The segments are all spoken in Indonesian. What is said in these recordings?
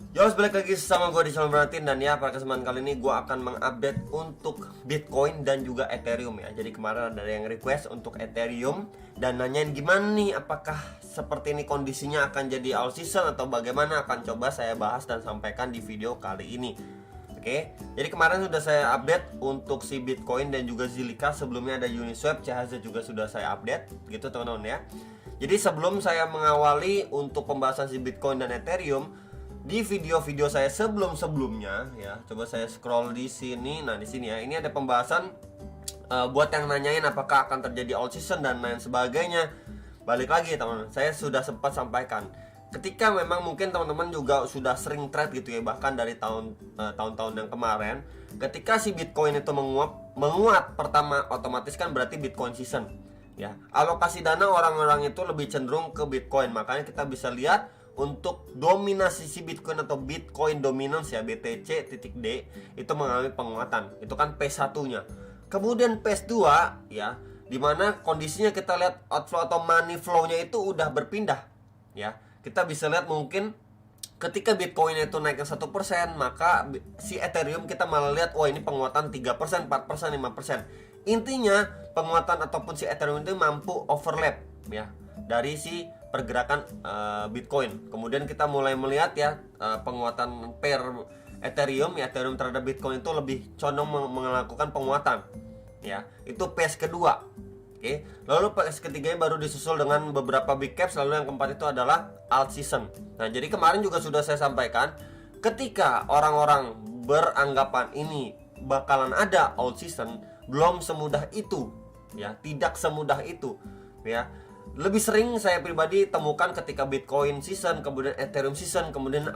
Yo, balik lagi sama gue di channel Bernatin. Dan ya, pada kesempatan kali ini gue akan mengupdate untuk Bitcoin dan juga Ethereum ya. Jadi kemarin ada yang request untuk Ethereum dan nanyain gimana nih, apakah seperti ini kondisinya akan jadi all season atau bagaimana. Akan coba saya bahas dan sampaikan di video kali ini. Oke, jadi kemarin sudah saya update untuk si Bitcoin dan juga Zilliqa. Sebelumnya ada Uniswap, CHZ juga sudah saya update gitu teman-teman ya. Jadi sebelum saya mengawali untuk pembahasan si Bitcoin dan Ethereum, di video-video saya sebelum-sebelumnya ya, coba saya scroll di sini. Nah, di sini ya, ini ada pembahasan buat yang nanyain apakah akan terjadi all season dan lain sebagainya. Balik lagi teman-teman, saya sudah sempat sampaikan. Ketika memang mungkin teman-teman juga sudah sering trade gitu ya, bahkan dari tahun-tahun yang kemarin, ketika si Bitcoin itu menguat pertama, otomatis kan berarti Bitcoin season. Ya, alokasi dana orang-orang itu lebih cenderung ke Bitcoin. Makanya kita bisa lihat untuk dominasi si Bitcoin atau Bitcoin dominance ya, BTC.D itu mengalami penguatan. Itu kan P1-nya. Kemudian P2 ya, dimana kondisinya kita lihat outflow atau money flow-nya itu udah berpindah ya. Kita bisa lihat mungkin ketika Bitcoin itu naik ke 1%, maka si Ethereum kita malah lihat, wah ini penguatan 3%, 4%, 5%. Intinya penguatan ataupun si Ethereum itu mampu overlap ya dari si pergerakan Bitcoin. Kemudian kita mulai melihat ya penguatan pair Ethereum ya, Ethereum terhadap Bitcoin itu lebih condong melakukan penguatan ya. Itu phase kedua. Oke, lalu phase ketiganya baru disusul dengan beberapa big caps. Lalu yang keempat itu adalah alt season. Nah, jadi kemarin juga sudah saya sampaikan, ketika orang-orang beranggapan ini bakalan ada alt season, belum semudah itu ya, tidak semudah itu ya. Lebih sering saya pribadi temukan ketika Bitcoin season, kemudian Ethereum season, kemudian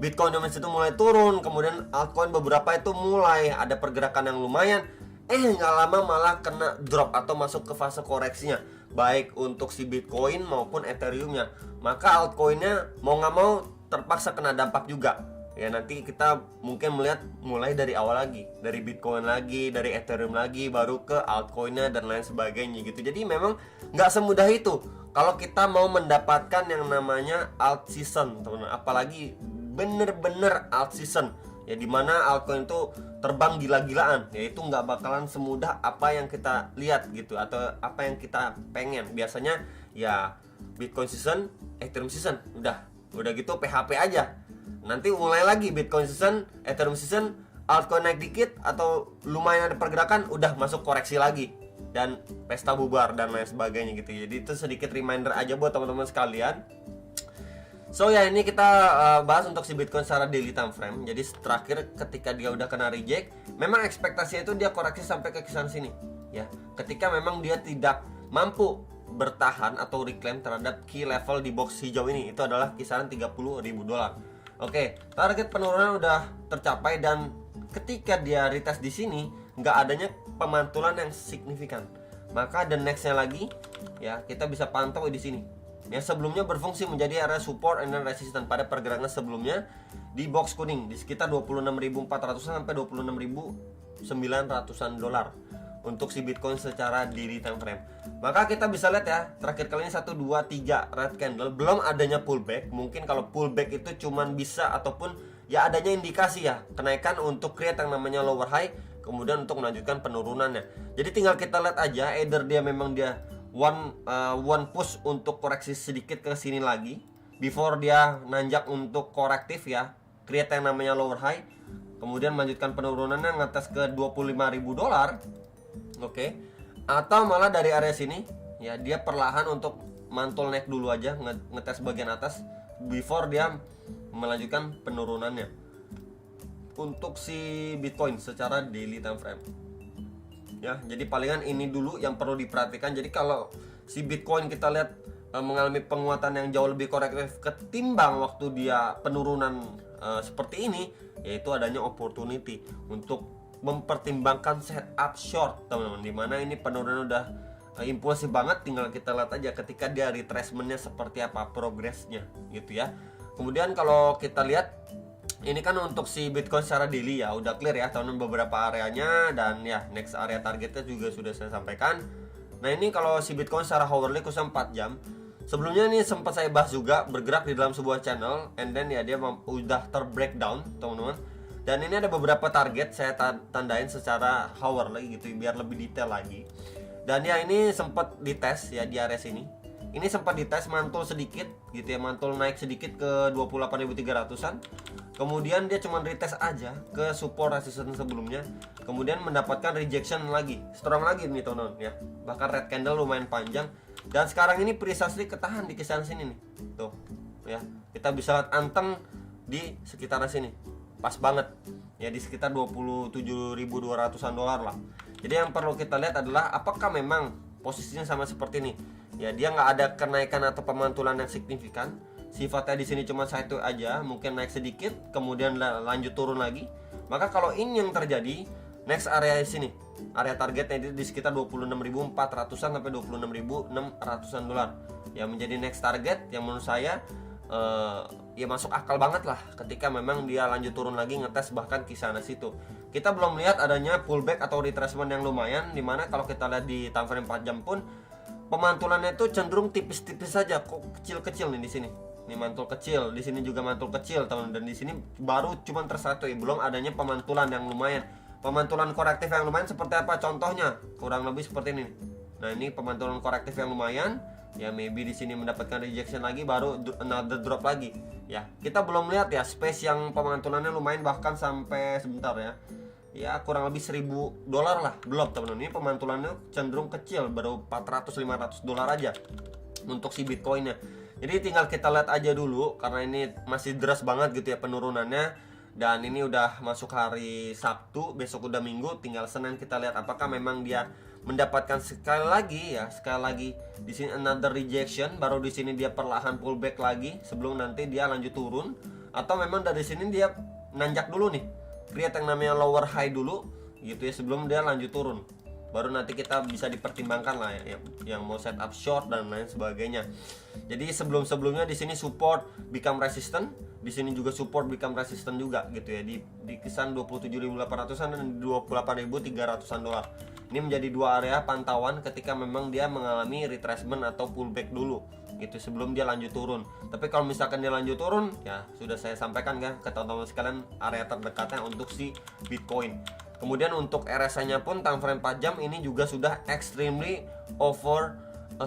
Bitcoin dominance itu mulai turun, kemudian altcoin beberapa itu mulai ada pergerakan yang lumayan. Nggak lama malah kena drop atau masuk ke fase koreksinya, baik untuk si Bitcoin maupun Ethereumnya. Maka altcoinnya mau nggak mau terpaksa kena dampak juga. Ya, nanti kita mungkin melihat mulai dari awal lagi, dari Bitcoin lagi, dari Ethereum lagi, baru ke altcoinnya dan lain sebagainya gitu. Jadi memang nggak semudah itu kalau kita mau mendapatkan yang namanya alt season, teman-teman. Apalagi bener-bener alt season ya, dimana altcoin itu terbang gila-gilaan, yaitu nggak bakalan semudah apa yang kita lihat gitu, atau apa yang kita pengen. Biasanya ya Bitcoin season, Ethereum season, udah gitu PHP aja. Nanti mulai lagi Bitcoin season, Ethereum season, altcoin naik dikit atau lumayan ada pergerakan, udah masuk koreksi lagi dan pesta bubar dan lain sebagainya gitu. Jadi itu sedikit reminder aja buat teman-teman sekalian. So ya, ini kita bahas untuk si Bitcoin secara daily time frame. Jadi terakhir ketika dia udah kena reject, memang ekspektasinya itu dia koreksi sampai ke kisaran sini ya. Ketika memang dia tidak mampu bertahan atau reclaim terhadap key level di box hijau ini, itu adalah kisaran $30.000. Oke, target penurunan udah tercapai dan ketika dia retest di sini nggak adanya pemantulan yang signifikan, maka the nextnya lagi ya kita bisa pantau di sini. Yang sebelumnya berfungsi menjadi area support and resistance pada pergerakan sebelumnya di box kuning di sekitar 26.400 sampai 26.900-an dolar untuk si Bitcoin secara daily time frame. Maka kita bisa lihat ya, terakhir kali ini 1, 2, 3 red candle, belum adanya pullback. Mungkin kalau pullback itu cuman bisa ataupun ya adanya indikasi ya kenaikan untuk create yang namanya lower high, kemudian untuk melanjutkan penurunannya. Jadi tinggal kita lihat aja, either dia memang dia one push untuk koreksi sedikit ke sini lagi before dia nanjak untuk korektif ya, create yang namanya lower high, kemudian melanjutkan penurunannya ngetes ke $25.000. Oke. Atau malah dari area sini ya, dia perlahan untuk mantul naik dulu aja, ngetes bagian atas before dia melanjutkan penurunannya untuk si Bitcoin secara daily time frame. Ya, jadi palingan ini dulu yang perlu diperhatikan. Jadi kalau si Bitcoin kita lihat mengalami penguatan yang jauh lebih korektif ketimbang waktu dia penurunan seperti ini, yaitu adanya opportunity untuk mempertimbangkan setup short, teman-teman. Dimana ini penurunan udah impulsif banget, tinggal kita lihat aja ketika dia retracementnya seperti apa progresnya gitu ya. Kemudian kalau kita lihat ini kan untuk si Bitcoin secara daily ya, udah clear ya teman-teman beberapa areanya, dan ya next area targetnya juga sudah saya sampaikan. Nah, ini kalau si Bitcoin secara hourly khususnya 4 jam Sebelumnya ini sempat saya bahas juga, bergerak di dalam sebuah channel, and then ya dia udah terbreakdown teman-teman. Dan ini ada beberapa target saya tandain secara hour lagi gitu biar lebih detail lagi. Dan ya ini sempat dites ya di area sini. Ini sempat dites mantul sedikit gitu ya, mantul naik sedikit ke 28.300-an. Kemudian dia cuma retest aja ke support resistance sebelumnya. Kemudian mendapatkan rejection lagi, strong lagi nih teman-teman ya. Bahkan red candle lumayan panjang. Dan sekarang ini precisely ketahan di kisaran sini nih. Tuh ya. Kita bisa lihat anteng di sekitaran sini. Pas banget. Ya di sekitar 27.200-an dolar lah. Jadi yang perlu kita lihat adalah apakah memang posisinya sama seperti ini. Ya dia nggak ada kenaikan atau pemantulan yang signifikan. Sifatnya di sini cuma satu aja, mungkin naik sedikit, kemudian lanjut turun lagi. Maka kalau ini yang terjadi, next area di sini, area targetnya di sekitar 26.400-an sampai 26.600-an dolar. Ya menjadi next target yang menurut saya ya masuk akal banget lah ketika memang dia lanjut turun lagi ngetes bahkan kisaran situ. Kita belum lihat adanya pullback atau retracement yang lumayan, dimana kalau kita lihat di time frame 4 jam pun pemantulannya itu cenderung tipis-tipis saja, kok kecil-kecil nih di sini. Ini mantul kecil, di sini juga mantul kecil, teman. Dan di sini baru cuma tersatu ya, belum adanya pemantulan yang lumayan. Pemantulan korektif yang lumayan seperti apa? Contohnya kurang lebih seperti ini. Nah, ini pemantulan korektif yang lumayan. Ya maybe di sini mendapatkan rejection lagi, baru another drop lagi. Ya, kita belum lihat ya space yang pemantulannya lumayan bahkan sampai sebentar ya. Ya kurang lebih $1.000 lah, belum teman-teman. Ini pemantulannya cenderung kecil, baru 400-500 dolar aja untuk si Bitcoinnya. Jadi tinggal kita lihat aja dulu karena ini masih deras banget gitu ya penurunannya. Dan ini udah masuk hari Sabtu, besok udah Minggu, tinggal Senin kita lihat apakah memang dia mendapatkan sekali lagi di sini another rejection, baru di sini dia perlahan pullback lagi sebelum nanti dia lanjut turun, atau memang dari sini dia nanjak dulu nih, create yang namanya lower high dulu gitu ya sebelum dia lanjut turun. Baru nanti kita bisa dipertimbangkan lah ya, yang mau setup short dan lain sebagainya. Jadi sebelumnya di sini support become resistant, di sini juga support become resistant juga gitu ya, di kisaran 27.800-an dan 28.300-an dolar. Ini menjadi dua area pantauan ketika memang dia mengalami retracement atau pullback dulu gitu sebelum dia lanjut turun. Tapi kalau misalkan dia lanjut turun, ya sudah saya sampaikan kan ke teman-teman sekalian area terdekatnya untuk si Bitcoin. Kemudian untuk RSI-nya pun time frame 4 jam ini juga sudah extremely over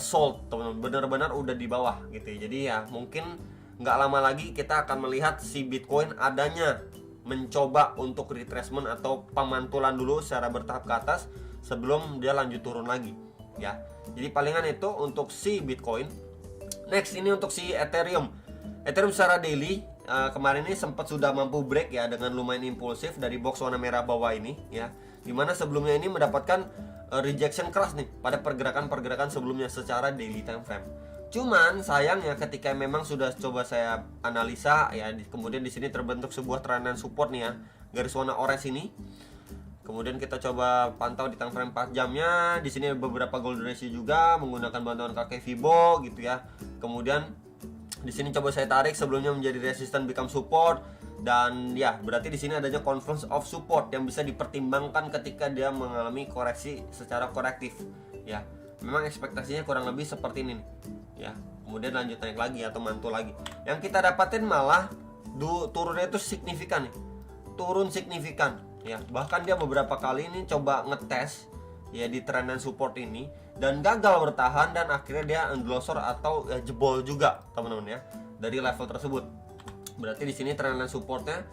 sold, teman-teman. Benar-benar udah di bawah gitu ya. Jadi ya mungkin nggak lama lagi kita akan melihat si Bitcoin adanya mencoba untuk retracement atau pemantulan dulu secara bertahap ke atas sebelum dia lanjut turun lagi ya. Jadi palingan itu untuk si Bitcoin. Next ini untuk si Ethereum. Ethereum secara daily kemarin ini sempat sudah mampu break ya dengan lumayan impulsif dari box warna merah bawah ini ya. Dimana sebelumnya ini mendapatkan rejection keras nih pada pergerakan-pergerakan sebelumnya secara daily time frame. Cuman sayangnya ketika memang sudah coba saya analisa ya, kemudian di sini terbentuk sebuah trend and support nih ya, garis warna orange ini. Kemudian kita coba pantau di time frame 4 jamnya. Di sini ada beberapa golden ratio juga menggunakan bantuan kakek Fibo gitu ya. Kemudian di sini coba saya tarik sebelumnya menjadi resistance become support, dan ya berarti di sini adanya confluence of support yang bisa dipertimbangkan ketika dia mengalami koreksi secara korektif ya. Memang ekspektasinya kurang lebih seperti ini nih ya. Kemudian lanjut naik lagi atau mantul lagi. Yang kita dapatin malah turunnya itu signifikan nih. Turun signifikan ya. Bahkan dia beberapa kali ini coba ngetes ya di trend and support ini dan gagal bertahan, dan akhirnya dia endlosor atau ya, jebol juga teman-teman ya dari level tersebut. Berarti di sini trend and supportnya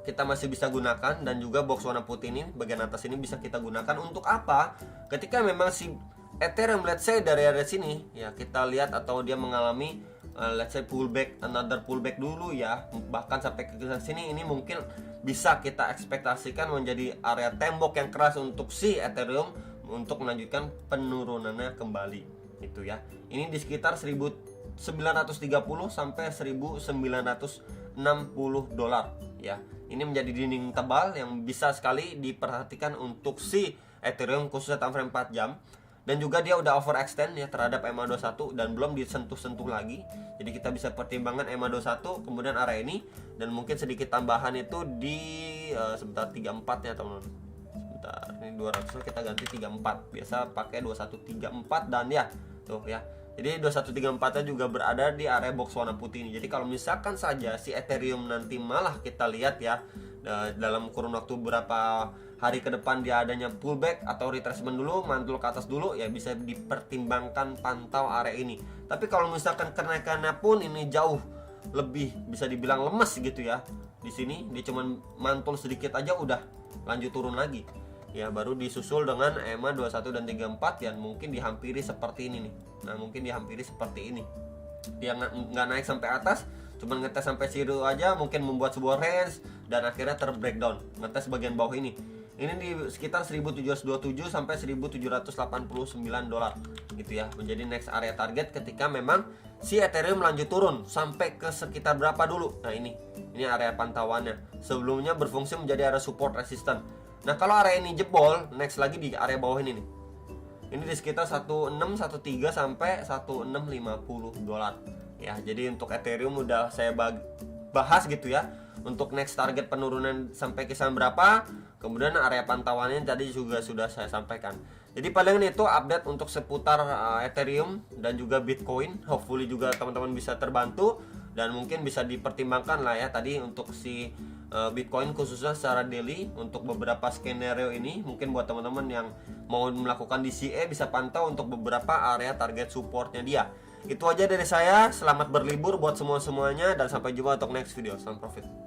kita masih bisa gunakan, dan juga box warna putih ini bagian atas ini bisa kita gunakan untuk apa? Ketika memang si Ethereum let's say dari area sini ya kita lihat atau dia mengalami let's say pullback, another pullback dulu ya, bahkan sampai ke sini, ini mungkin bisa kita ekspektasikan menjadi area tembok yang keras untuk si Ethereum untuk melanjutkan penurunannya kembali itu ya. Ini di sekitar 1930 sampai 1960 dolar ya. Ini menjadi dinding tebal yang bisa sekali diperhatikan untuk si Ethereum khususnya time frame 4 jam. Dan juga dia udah overextend ya terhadap EMA21 dan belum disentuh-sentuh lagi. Jadi kita bisa pertimbangkan EMA21 kemudian area ini, dan mungkin sedikit tambahan itu di sebentar 34 ya teman-teman. Sebentar, ini 200 kita ganti 34. Biasa pakai 2134 dan ya tuh ya. Jadi 2134 nya juga berada di area box warna putih ini. Jadi kalau misalkan saja si Ethereum nanti malah kita lihat ya, dalam kurun waktu berapa hari ke depan dia adanya pullback atau retracement dulu, mantul ke atas dulu, ya bisa dipertimbangkan pantau area ini. Tapi kalau misalkan kenaikannya pun ini jauh lebih bisa dibilang lemes gitu ya, di sini dia cuman mantul sedikit aja udah lanjut turun lagi. Ya baru disusul dengan EMA 21 dan 34 yang mungkin dihampiri seperti ini nih. Nah mungkin dihampiri seperti ini. Dia nggak naik sampai atas, cuman ngetes sampai situ aja, mungkin membuat sebuah range dan akhirnya terbreakdown, ngetes bagian bawah ini. Ini di sekitar 1727 sampai 1789 dolar gitu ya, menjadi next area target ketika memang si Ethereum lanjut turun sampai ke sekitar berapa dulu. Nah ini area pantauannya. Sebelumnya berfungsi menjadi area support resistance. Nah kalau area ini jebol, next lagi di area bawah ini nih. Ini di sekitar 1613 sampai 1650 dolar. Ya, jadi untuk Ethereum udah saya bahas gitu ya. Untuk next target penurunan sampai kisaran berapa, kemudian area pantauannya tadi juga sudah saya sampaikan. Jadi paling itu update untuk seputar Ethereum dan juga Bitcoin. Hopefully juga teman-teman bisa terbantu dan mungkin bisa dipertimbangkan lah ya tadi untuk si Bitcoin khususnya secara daily untuk beberapa skenario ini. Mungkin buat teman-teman yang mau melakukan DCA bisa pantau untuk beberapa area target supportnya dia. Itu aja dari saya. Selamat berlibur buat semua-semuanya dan sampai jumpa untuk next video. Salam profit.